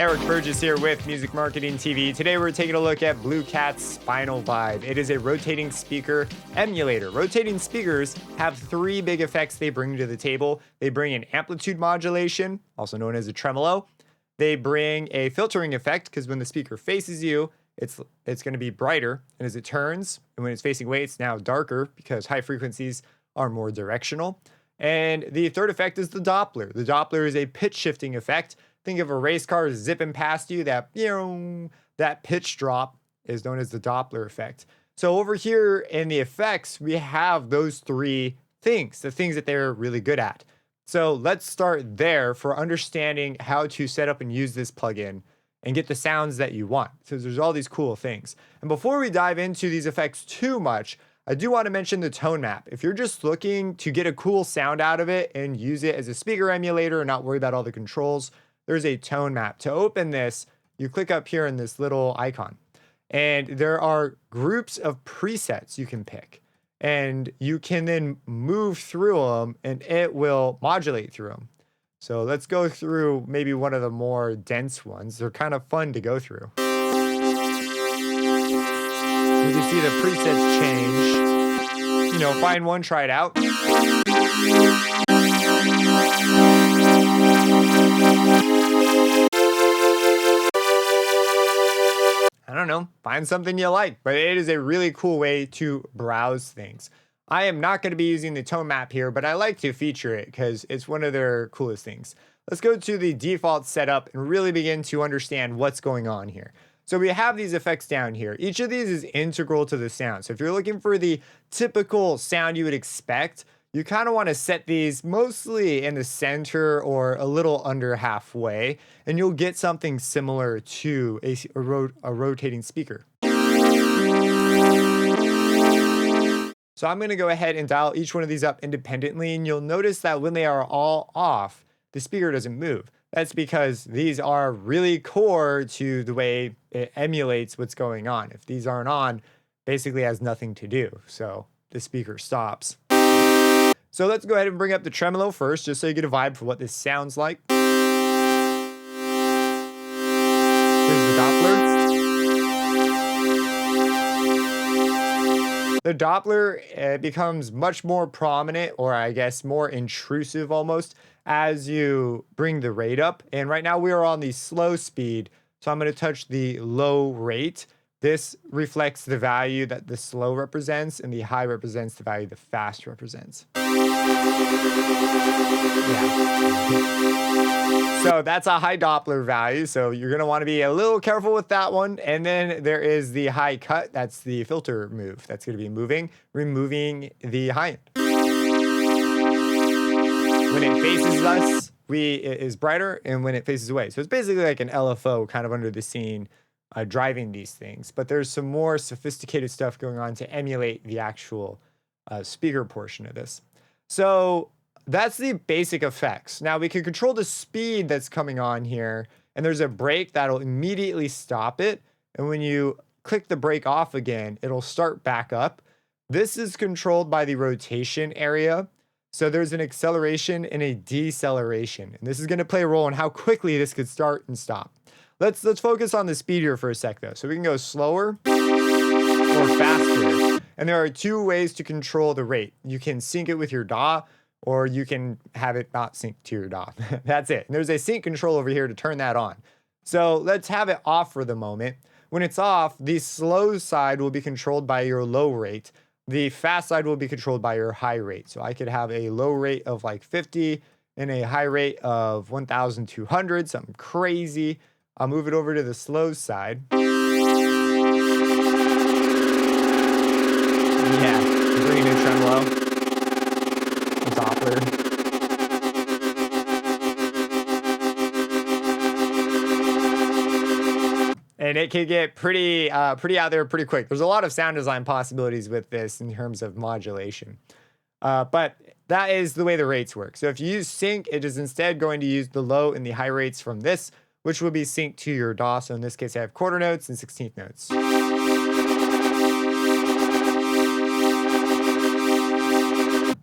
Eric Burgess here with Music Marketing TV. Today we're taking a look at Blue Cat's Spinal Vibe. It is a rotating speaker emulator. Rotating speakers have three big effects they bring to the table. They bring an amplitude modulation, also known as a tremolo. They bring a filtering effect because when the speaker faces you, it's going to be brighter, and as it turns, and when it's facing away, it's now darker because high frequencies are more directional. And the third effect is the Doppler. The Doppler is a pitch shifting effect. Think of a race car zipping past you. That pitch drop is known as the Doppler effect. So over here in the effects, we have those three things, the things that they're really good at. So let's start there for understanding how to set up and use this plugin and get the sounds that you want. So there's all these cool things. And before we dive into these effects too much, I do want to mention the tone map. If you're just looking to get a cool sound out of it and use it as a speaker emulator and not worry about all the controls, there's a tone map. To open this, you click up here in this little icon, and there are groups of presets you can pick, and you can then move through them and it will modulate through them. So let's go through maybe one of the more dense ones. They're kind of fun to go through. You can see the presets change. You know, find one, try it out. I don't know, find something you like, but it is a really cool way to browse things. I am not going to be using the tone map here, but I like to feature it because it's one of their coolest things. Let's go to the default setup and really begin to understand what's going on here. So we have these effects down here. Each of these is integral to the sound. So if you're looking for the typical sound you would expect, you kind of want to set these mostly in the center or a little under halfway, and you'll get something similar to a rotating speaker. So I'm going to go ahead and dial each one of these up independently, and you'll notice that when they are all off, the speaker doesn't move. That's because these are really core to the way it emulates what's going on. If these aren't on, basically has nothing to do. So the speaker stops. So let's go ahead and bring up the tremolo first, just so you get a vibe for what this sounds like. Here's the Doppler. The Doppler becomes much more prominent, or I guess more intrusive almost, as you bring the rate up. And right now we are on the slow speed, so I'm going to touch the low rate. This reflects the value that the slow represents, and the high represents the value the fast represents. Yeah. So that's a high Doppler value, so you're going to want to be a little careful with that one. And then there is the high cut. That's the filter move. That's going to be removing the high end. When it faces us, it is brighter, and when it faces away. So it's basically like an LFO kind of under the scene. Driving these things, but there's some more sophisticated stuff going on to emulate the actual speaker portion of this. So that's the basic effects. Now we can control the speed that's coming on here, and there's a brake that'll immediately stop it. And when you click the brake off again, it'll start back up. This is controlled by the rotation area. So there's an acceleration and a deceleration, and this is going to play a role in how quickly this could start and stop. Let's focus on the speed here for a sec though. So we can go slower or faster. And there are two ways to control the rate. You can sync it with your DAW, or you can have it not sync to your DAW. That's it. And there's a sync control over here to turn that on. So let's have it off for the moment. When it's off, the slow side will be controlled by your low rate. The fast side will be controlled by your high rate. So I could have a low rate of like 50 and a high rate of 1,200, something crazy. I'll move it over to the slow side. Yeah, bring in tremolo, the Doppler. And it can get pretty out there pretty quick. There's a lot of sound design possibilities with this in terms of modulation. But that is the way the rates work. So if you use sync, it is instead going to use the low and the high rates from this, which will be synced to your DAW. So in this case, I have quarter notes and 16th notes.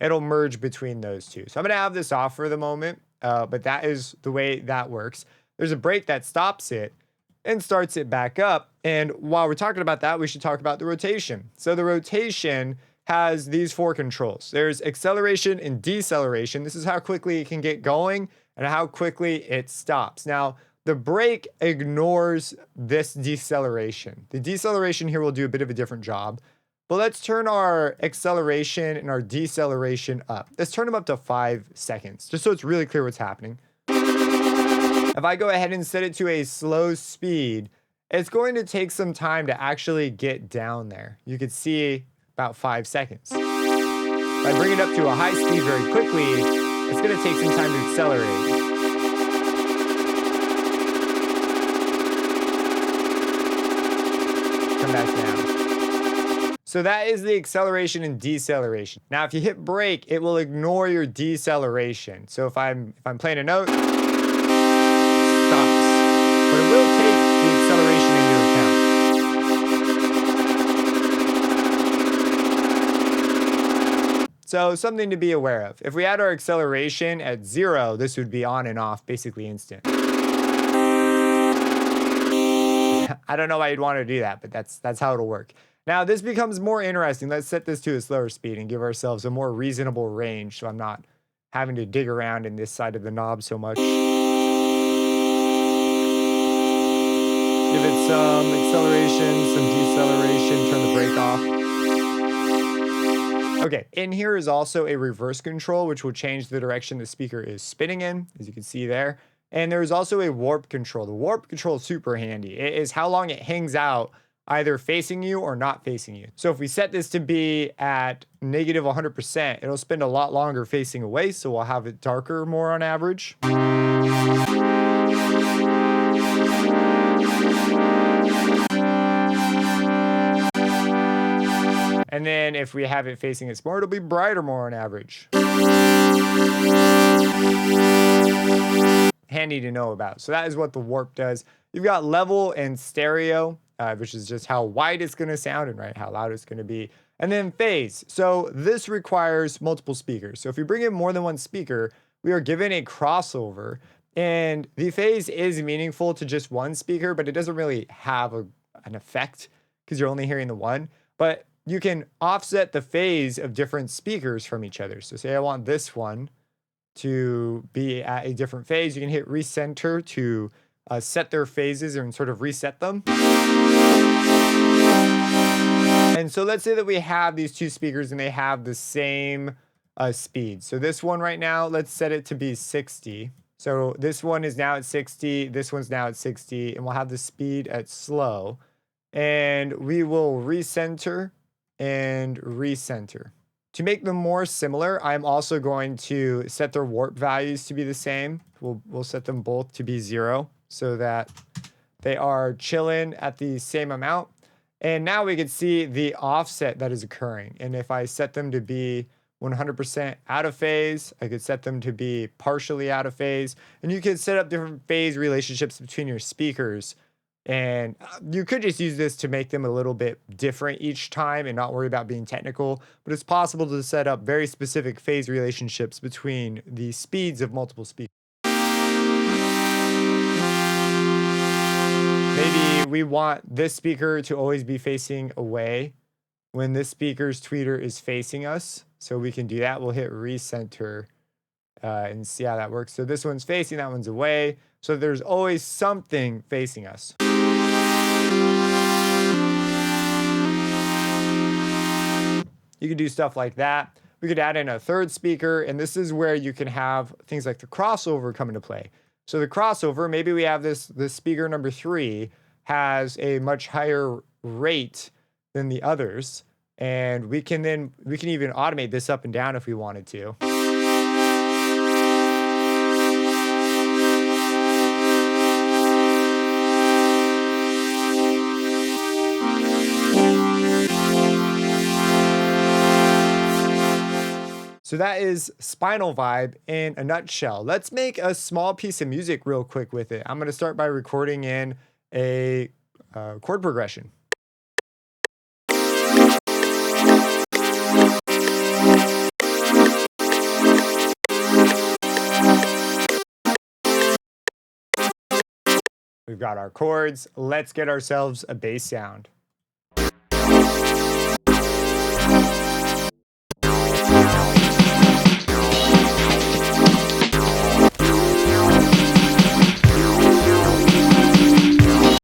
It'll merge between those two. So I'm going to have this off for the moment, but that is the way that works. there's a break that stops it and starts it back up. And while we're talking about that, we should talk about the rotation. So the rotation has these 4 controls. There's acceleration and deceleration. This is how quickly it can get going and how quickly it stops. Now, the brake ignores this deceleration. The deceleration here will do a bit of a different job. But let's turn our acceleration and our deceleration up. Let's turn them up to 5 seconds, just so it's really clear what's happening. If I go ahead and set it to a slow speed, it's going to take some time to actually get down there. You could see about 5 seconds. If I bring it up to a high speed very quickly, it's going to take some time to accelerate. Come back down. So that is the acceleration and deceleration. Now, if you hit brake, it will ignore your deceleration. So if I'm playing a note, stops. But it will take the acceleration into account. So something to be aware of. If we had our acceleration at 0, this would be on and off, basically instant. I don't know why you'd want to do that, but that's how it'll work. Now, this becomes more interesting. Let's set this to a slower speed and give ourselves a more reasonable range so I'm not having to dig around in this side of the knob so much. Give it some acceleration, some deceleration, turn the brake off. Okay, in here is also a reverse control, which will change the direction the speaker is spinning in, as you can see there. And there's also a warp control. The warp control is super handy. It is how long it hangs out either facing you or not facing you. So if we set this to be at negative 100%, it'll spend a lot longer facing away, so we'll have it darker more on average. And then if we have it facing us more, it'll be brighter more on average. Handy to know about. So that is what the warp does. You've got level and stereo, which is just how wide it's going to sound and how loud it's going to be. And then phase. So this requires multiple speakers. So if you bring in more than one speaker, we are given a crossover. And the phase is meaningful to just one speaker, but it doesn't really have an effect because you're only hearing the one. But you can offset the phase of different speakers from each other. So say I want this one to be at a different phase. You can hit recenter to set their phases and sort of reset them. And so let's say that we have these 2 speakers and they have the same speed. So this one right now, let's set it to be 60. So this one is now at 60, this one's now at 60, and we'll have the speed at slow. And we will recenter and recenter. To make them more similar, I'm also going to set their warp values to be the same. We'll set them both to be 0 so that they are chilling at the same amount. And now we can see the offset that is occurring. And if I set them to be 100% out of phase, I could set them to be partially out of phase. And you can set up different phase relationships between your speakers. And you could just use this to make them a little bit different each time and not worry about being technical. But it's possible to set up very specific phase relationships between the speeds of multiple speakers. Maybe we want this speaker to always be facing away when this speaker's tweeter is facing us. So we can do that. We'll hit recenter and see how that works. So this one's facing, that one's away. So there's always something facing us. You could do stuff like that. We could add in a third speaker, and this is where you can have things like the crossover come into play. So the crossover, maybe we have this speaker number 3 has a much higher rate than the others, and we can even automate this up and down if we wanted to. So that is Spinal Vibe in a nutshell. Let's make a small piece of music real quick with it. I'm going to start by recording in a chord progression. We've got our chords. Let's get ourselves a bass sound.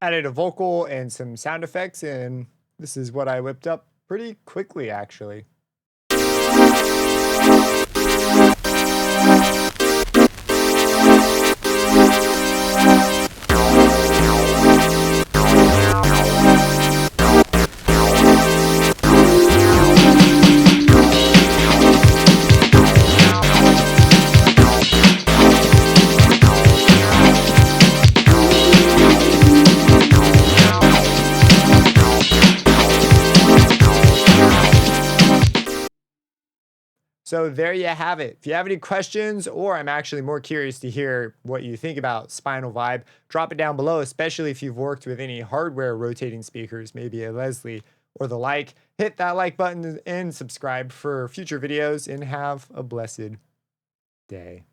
Added a vocal and some sound effects, and this is what I whipped up pretty quickly, actually. So there you have it. If you have any questions, or I'm actually more curious to hear what you think about Spinal Vibe, drop it down below, especially if you've worked with any hardware rotating speakers, maybe a Leslie or the like. Hit that like button and subscribe for future videos, and have a blessed day.